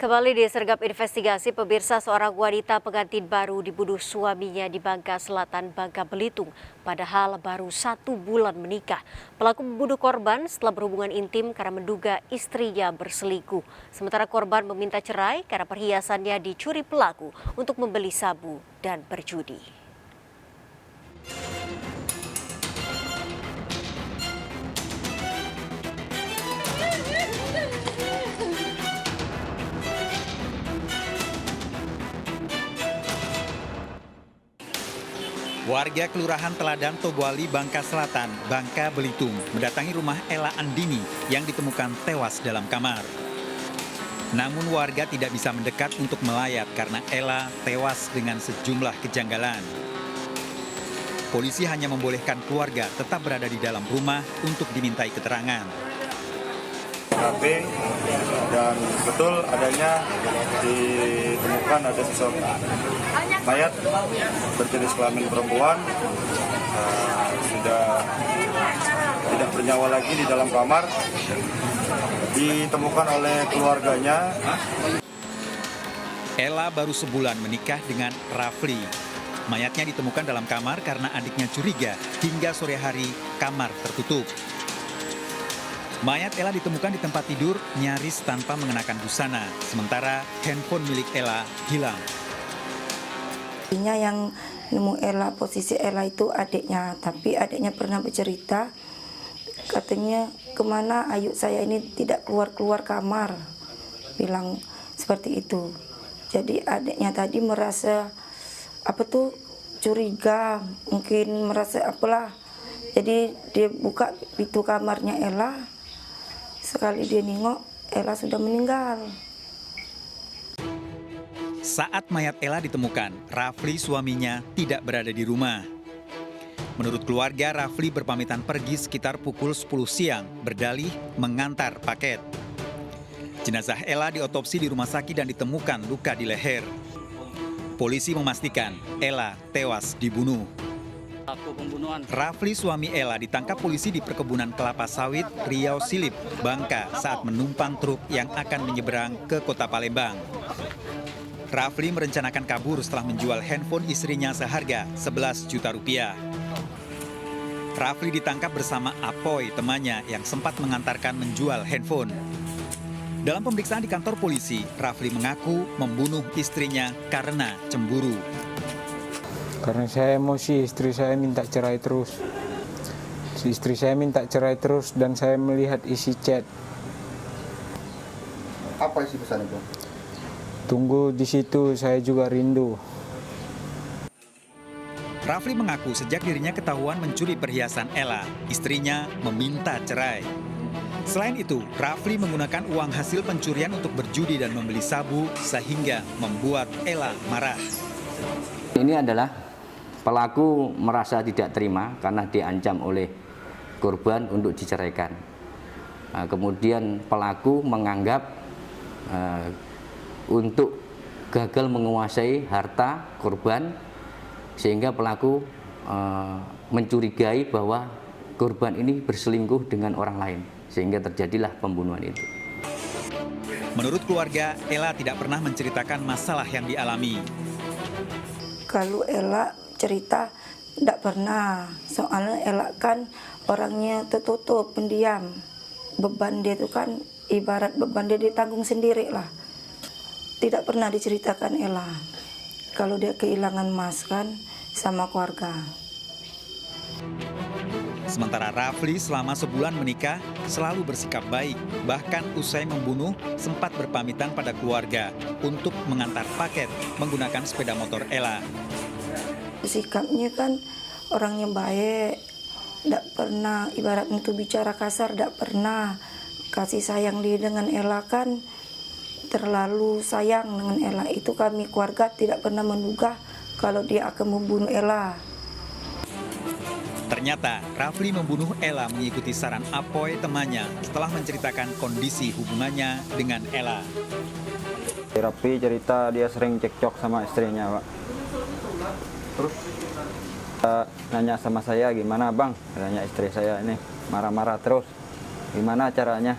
Kembali disergap investigasi, pemirsa, seorang wanita pengantin baru dibunuh suaminya di Bangka Selatan, Bangka Belitung, padahal baru 1 bulan menikah. Pelaku membunuh korban setelah berhubungan intim karena menduga istrinya berselingkuh. Sementara korban meminta cerai karena perhiasannya dicuri pelaku untuk membeli sabu dan berjudi. Warga Kelurahan Teladan Tobuali, Bangka Selatan, Bangka Belitung mendatangi rumah Ella Andini yang ditemukan tewas dalam kamar. Namun warga tidak bisa mendekat untuk melayat karena Ella tewas dengan sejumlah kejanggalan. Polisi hanya membolehkan keluarga tetap berada di dalam rumah untuk dimintai keterangan. Dan betul adanya ditemukan ada sosok mayat berjenis kelamin perempuan, sudah tidak bernyawa lagi di dalam kamar, ditemukan oleh keluarganya. Ella baru sebulan menikah dengan Rafli. Mayatnya ditemukan dalam kamar karena adiknya curiga hingga sore hari kamar tertutup. Mayat Ella ditemukan di tempat tidur nyaris tanpa mengenakan busana, sementara handphone milik Ella hilang. Yang nemu Ella, posisi Ella itu adiknya, tapi adiknya pernah bercerita, katanya kemana Ayu saya ini tidak keluar kamar, bilang seperti itu. Jadi adiknya tadi merasa curiga, mungkin merasa apalah. Jadi dia buka pintu kamarnya Ella. Sekali dia nengok, Ella sudah meninggal. Saat mayat Ella ditemukan, Rafli suaminya tidak berada di rumah. Menurut keluarga, Rafli berpamitan pergi sekitar pukul 10 siang, berdalih mengantar paket. Jenazah Ella diotopsi di rumah sakit dan ditemukan luka di leher. Polisi memastikan Ella tewas dibunuh. Rafli suami Ella ditangkap polisi di perkebunan kelapa sawit Riau Silip, Bangka saat menumpang truk yang akan menyeberang ke kota Palembang. Rafli merencanakan kabur setelah menjual handphone istrinya seharga 11 juta rupiah. Rafli ditangkap bersama Apoy, temannya yang sempat mengantarkan menjual handphone. Dalam pemeriksaan di kantor polisi, Rafli mengaku membunuh istrinya karena cemburu. Karena saya emosi, istri saya minta cerai terus. Istri saya minta cerai terus dan saya melihat isi chat. Apa isi pesan itu? Tunggu di situ, saya juga rindu. Rafli mengaku sejak dirinya ketahuan mencuri perhiasan Ella, istrinya meminta cerai. Selain itu, Rafli menggunakan uang hasil pencurian untuk berjudi dan membeli sabu sehingga membuat Ella marah. Ini adalah pelaku merasa tidak terima karena diancam oleh korban untuk diceraikan. Kemudian pelaku menganggap untuk gagal menguasai harta korban sehingga pelaku mencurigai bahwa korban ini berselingkuh dengan orang lain sehingga terjadilah pembunuhan itu. Menurut keluarga, Ella tidak pernah menceritakan masalah yang dialami. Kalau Ella cerita, tidak pernah. Soalnya Ella kan orangnya tertutup, pendiam. Beban dia itu kan ibarat beban dia ditanggung sendiri lah. Tidak pernah diceritakan Ella. Kalau dia kehilangan Mas kan sama keluarga. Sementara Rafli selama sebulan menikah selalu bersikap baik. Bahkan usai membunuh sempat berpamitan pada keluarga untuk mengantar paket menggunakan sepeda motor Ella. Sikapnya kan orangnya baik, tidak pernah ibaratnya itu bicara kasar, tidak pernah. Kasih sayang dia dengan Ella kan terlalu sayang dengan Ella. Itu kami keluarga tidak pernah menduga kalau dia akan membunuh Ella. Ternyata Rafli membunuh Ella mengikuti saran Apoy, temannya, setelah menceritakan kondisi hubungannya dengan Ella. Rafli cerita dia sering cekcok sama istrinya, Pak. Terus nanya sama saya, gimana bang? Tanya istri saya ini marah-marah terus. Gimana caranya?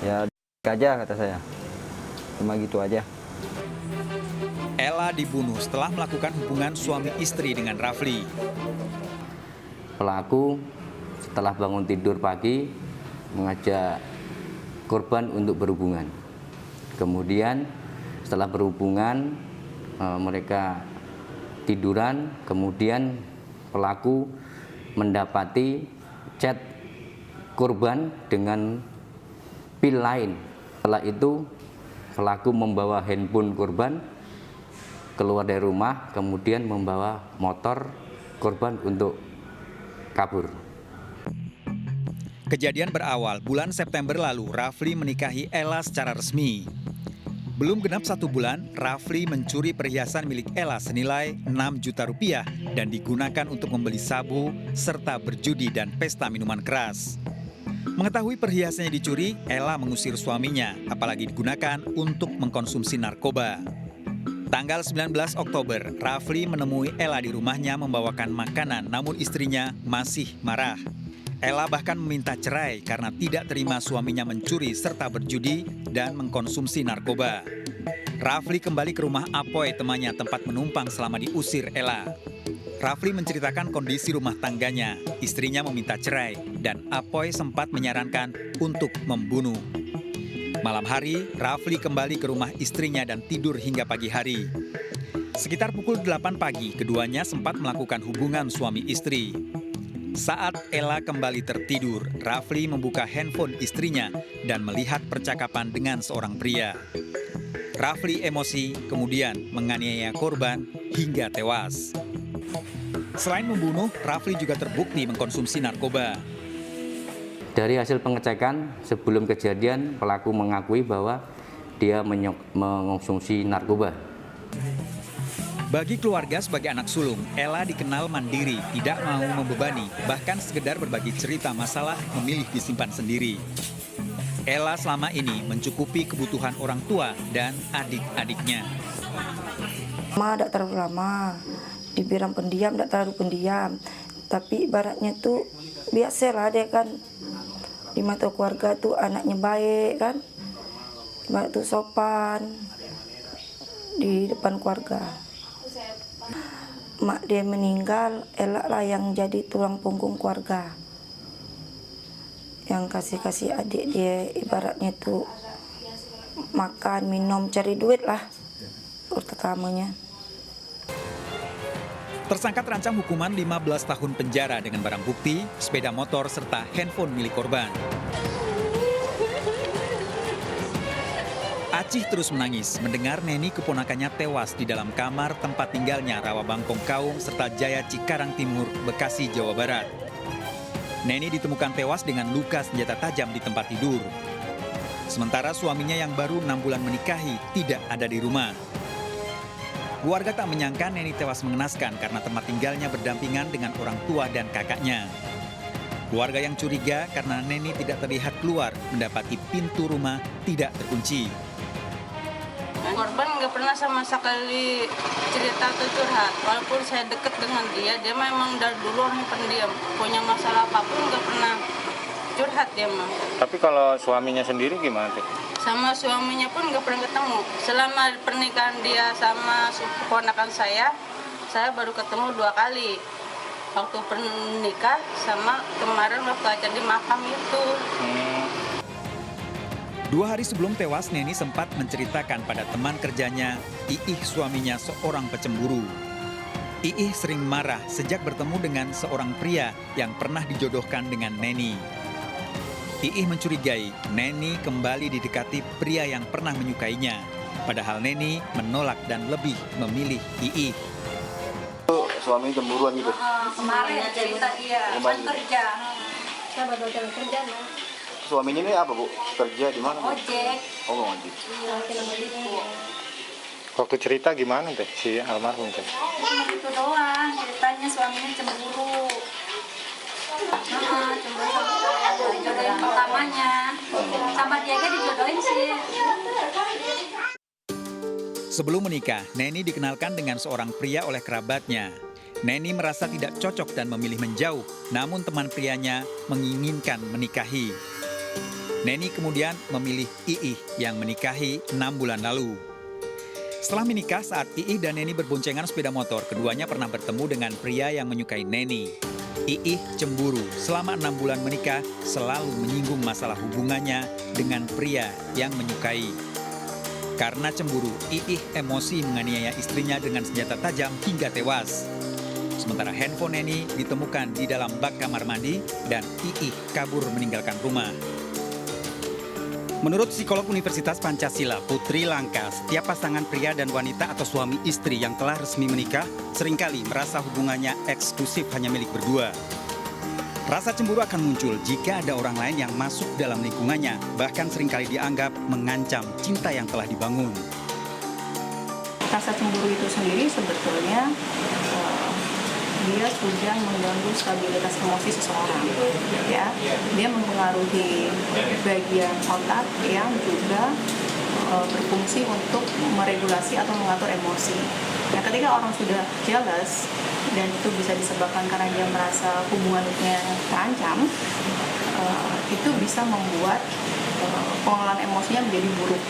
Ya aja kata saya. Cuma gitu aja. Ella dibunuh setelah melakukan hubungan suami istri dengan Rafli. Pelaku setelah bangun tidur pagi mengajak korban untuk berhubungan. Kemudian setelah berhubungan mereka tiduran, kemudian pelaku mendapati chat korban dengan pil lain. Setelah itu pelaku membawa handphone korban keluar dari rumah, kemudian membawa motor korban untuk kabur. Kejadian berawal bulan September lalu, Rafli menikahi Ella secara resmi. Belum genap 1 bulan, Rafli mencuri perhiasan milik Ella senilai 6 juta rupiah dan digunakan untuk membeli sabu serta berjudi dan pesta minuman keras. Mengetahui perhiasannya dicuri, Ella mengusir suaminya, apalagi digunakan untuk mengkonsumsi narkoba. Tanggal 19 Oktober, Rafli menemui Ella di rumahnya membawakan makanan, namun istrinya masih marah. Ella bahkan meminta cerai karena tidak terima suaminya mencuri serta berjudi dan mengkonsumsi narkoba. Rafli kembali ke rumah Apoy, temannya, tempat menumpang selama diusir Ella. Rafli menceritakan kondisi rumah tangganya. Istrinya meminta cerai dan Apoy sempat menyarankan untuk membunuh. Malam hari, Rafli kembali ke rumah istrinya dan tidur hingga pagi hari. Sekitar pukul 8 pagi, keduanya sempat melakukan hubungan suami istri. Saat Ella kembali tertidur, Rafli membuka handphone istrinya dan melihat percakapan dengan seorang pria. Rafli emosi, kemudian menganiaya korban hingga tewas. Selain membunuh, Rafli juga terbukti mengkonsumsi narkoba. Dari hasil pengecekan sebelum kejadian, pelaku mengakui bahwa dia mengkonsumsi narkoba. Bagi keluarga sebagai anak sulung, Ella dikenal mandiri, tidak mau membebani, bahkan sekedar berbagi cerita masalah memilih disimpan sendiri. Ella selama ini mencukupi kebutuhan orang tua dan adik-adiknya. Mama tidak terlalu lama, dibilang pendiam, tidak terlalu pendiam. Tapi ibaratnya tuh biasalah dia kan, di mata keluarga tuh anaknya baik kan, ibarat tuh sopan di depan keluarga. Mak dia meninggal, Ella lah yang jadi tulang punggung keluarga. Yang kasih adik dia ibaratnya tuh makan, minum, cari duit lah utamanya. Tersangka terancam hukuman 15 tahun penjara dengan barang bukti, sepeda motor, serta handphone milik korban. Acih terus menangis mendengar Neni keponakannya tewas di dalam kamar tempat tinggalnya Rawa Bangkong Kaung serta Jaya Cikarang Timur, Bekasi, Jawa Barat. Neni ditemukan tewas dengan luka senjata tajam di tempat tidur. Sementara suaminya yang baru 6 bulan menikahi tidak ada di rumah. Keluarga tak menyangka Neni tewas mengenaskan karena tempat tinggalnya berdampingan dengan orang tua dan kakaknya. Keluarga yang curiga karena Neni tidak terlihat keluar mendapati pintu rumah tidak terkunci. Korban nggak pernah sama sekali cerita atau curhat. Walaupun saya dekat dengan dia memang dari dulu orang pendiam. Punya masalah apapun nggak pernah curhat dia mah. Tapi kalau suaminya sendiri gimana tuh? Sama suaminya pun nggak pernah ketemu. Selama pernikahan dia sama keponakan saya baru ketemu 2 kali. Waktu pernikah sama kemarin waktu acara di makam itu. 2 hari sebelum tewas, Neni sempat menceritakan pada teman kerjanya, Iih suaminya seorang pecemburu. Iih sering marah sejak bertemu dengan seorang pria yang pernah dijodohkan dengan Neni. Iih mencurigai Neni kembali didekati pria yang pernah menyukainya. Padahal Neni menolak dan lebih memilih Iih. Suami cemburuan gitu? Kemarin cerita dia, kan kerja. Saya baru jalan kerja, Suaminya ini apa, Bu? Kerja di mana? ojek. Oh, ojek. Waktu cerita gimana teh si almarhum teh? Itu doang, ceritanya suaminya cemburu. Cemburu sama jodohin pertamanya. Sama dia kan dijodohin sih. Sebelum menikah, Neni dikenalkan dengan seorang pria oleh kerabatnya. Neni merasa tidak cocok dan memilih menjauh, namun teman prianya menginginkan menikahi. Neni kemudian memilih Iih yang menikahi 6 bulan lalu. Setelah menikah, saat Iih dan Neni berboncengan sepeda motor, keduanya pernah bertemu dengan pria yang menyukai Neni. Iih cemburu, selama 6 bulan menikah selalu menyinggung masalah hubungannya dengan pria yang menyukai. Karena cemburu, Iih emosi menganiaya istrinya dengan senjata tajam hingga tewas. Sementara handphone Neni ditemukan di dalam bak kamar mandi dan Iih kabur meninggalkan rumah. Menurut psikolog Universitas Pancasila, Putri Langka, setiap pasangan pria dan wanita atau suami istri yang telah resmi menikah seringkali merasa hubungannya eksklusif hanya milik berdua. Rasa cemburu akan muncul jika ada orang lain yang masuk dalam lingkungannya, bahkan seringkali dianggap mengancam cinta yang telah dibangun. Rasa cemburu itu sendiri sebetulnya dia sudah mengganggu stabilitas emosi seseorang, ya. Dia mempengaruhi bagian otak yang juga berfungsi untuk meregulasi atau mengatur emosi. Nah, ketika orang sudah jealous dan itu bisa disebabkan karena dia merasa hubungannya terancam, itu bisa membuat pengelolaan emosinya menjadi buruk.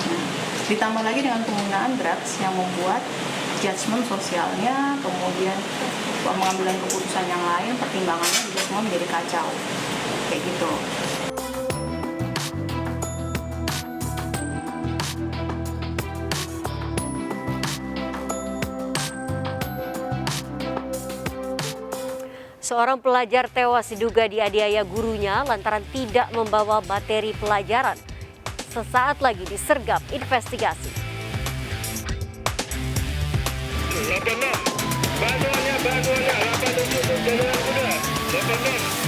Nah, ditambah lagi dengan penggunaan drugs yang membuat judgement sosialnya, kemudian pengambilan keputusan yang lain, pertimbangannya juga semua menjadi kacau, kayak gitu. Seorang pelajar tewas diduga dianiaya gurunya lantaran tidak membawa materi pelajaran. Sesaat lagi disergap investigasi. 86, bantuannya, 87, jalan muda, 86.